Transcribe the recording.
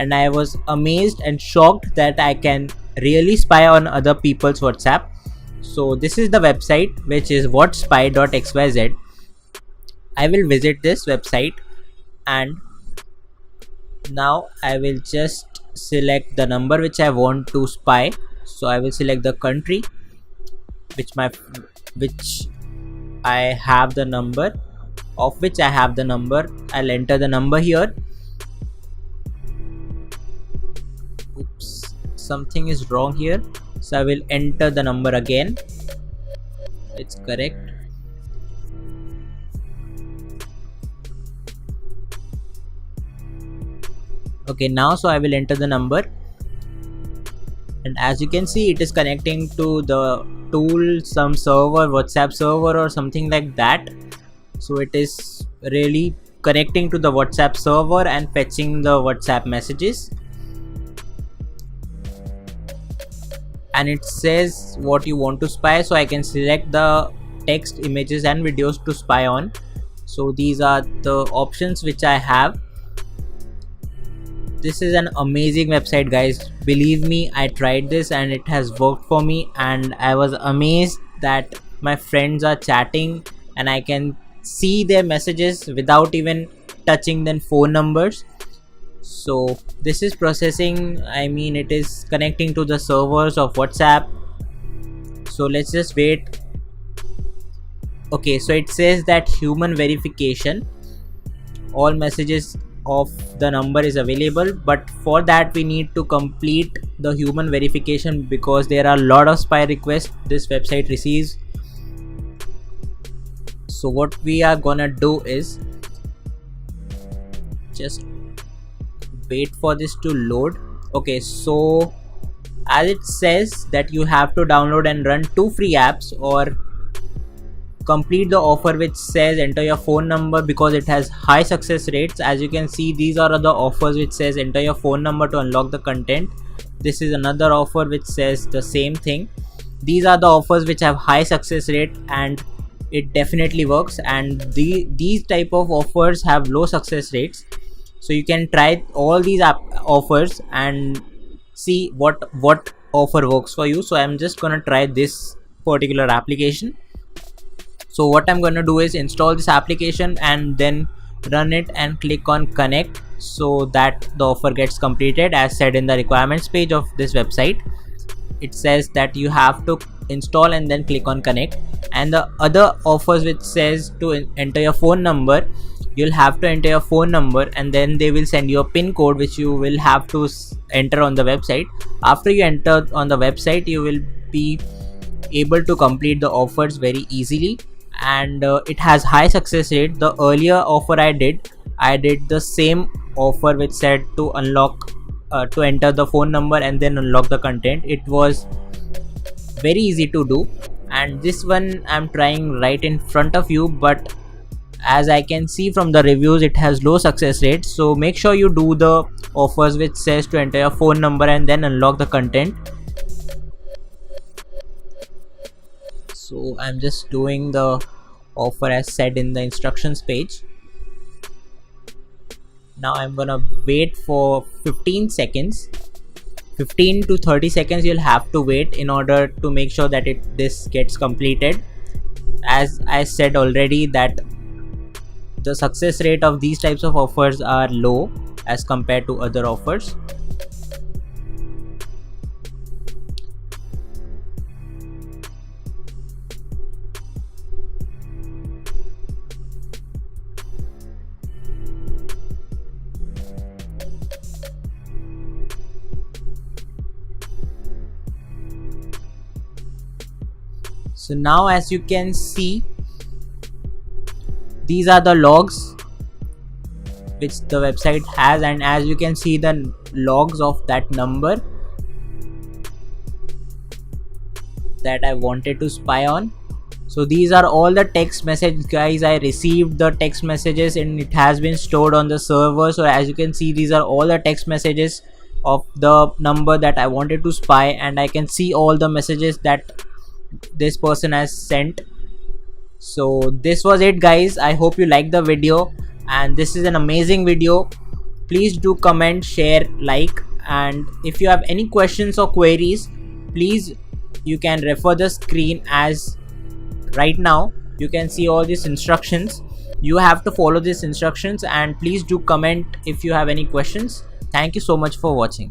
and I was amazed and shocked that I can really spy on other people's WhatsApp. So this is the website, which is whatspy.xyz. I will visit this website, and now I will just select the number which I want to spy. So I will select the country which I have the number, of which I have the number. I'll enter the number here. Oops, something is wrong here. So I will enter the number again. It's correct. Okay, now so I will enter the number, and as you can see, it is connecting to the tool, some server, WhatsApp server or something like that. So it is really connecting to the WhatsApp server and fetching the WhatsApp messages, and it says what you want to spy. So I can select the text, images and videos to spy on. So these are the options which I have. This is an amazing website, guys. Believe me, I tried this and it has worked for me, and I was amazed that my friends are chatting and I can see their messages without even touching their phone numbers. So this is processing, I mean it is connecting to the servers of WhatsApp. So let's just wait. Okay, so it says that human verification, all messages of the number is available, but for that we need to complete the human verification because there are a lot of spy requests this website receives. So what we are gonna do is just wait for this to load. Okay, so as it says that you have to download and run 2 free apps or complete the offer which says enter your phone number, because it has high success rates. As you can see, these are the offers which says enter your phone number to unlock the content. This is another offer which says the same thing. These are the offers which have high success rate and it definitely works, and these type of offers have low success rates. So you can try all these offers and see what offer works for you. So I'm just gonna try this particular application. So what I'm going to do is install this application and then run it and click on connect, so that the offer gets completed as said in the requirements page of this website. It says that you have to install and then click on connect, and the other offers which says to enter your phone number, you'll have to enter your phone number and then they will send you a pin code which you will have to enter on the website. After you enter on the website, you will be able to complete the offers very easily, and it has high success rate. The earlier offer I did the same offer which said to unlock to enter the phone number and then unlock the content. It was very easy to do, and this one I'm trying right in front of you, but as I can see from the reviews, it has low success rate. So make sure you do the offers which says to enter your phone number and then unlock the content. So I'm just doing the offer as said in the instructions page. Now I'm gonna wait for 15 seconds. 15 to 30 seconds you'll have to wait in order to make sure that this gets completed. As I said already, that the success rate of these types of offers are low as compared to other offers. So now as you can see, these are the logs which the website has, and as you can see the logs of that number that I wanted to spy on. So these are all the text message, guys. I received the text messages and it has been stored on the server. So as you can see, these are all the text messages of the number that I wanted to spy, and I can see all the messages that this person has sent. So this was it, guys. I hope you liked the video, and this is an amazing video. Please do comment, share, like, and if you have any questions or queries, please you can refer the screen. As right now you can see all these instructions, you have to follow these instructions, and please do comment if you have any questions. Thank you so much for watching.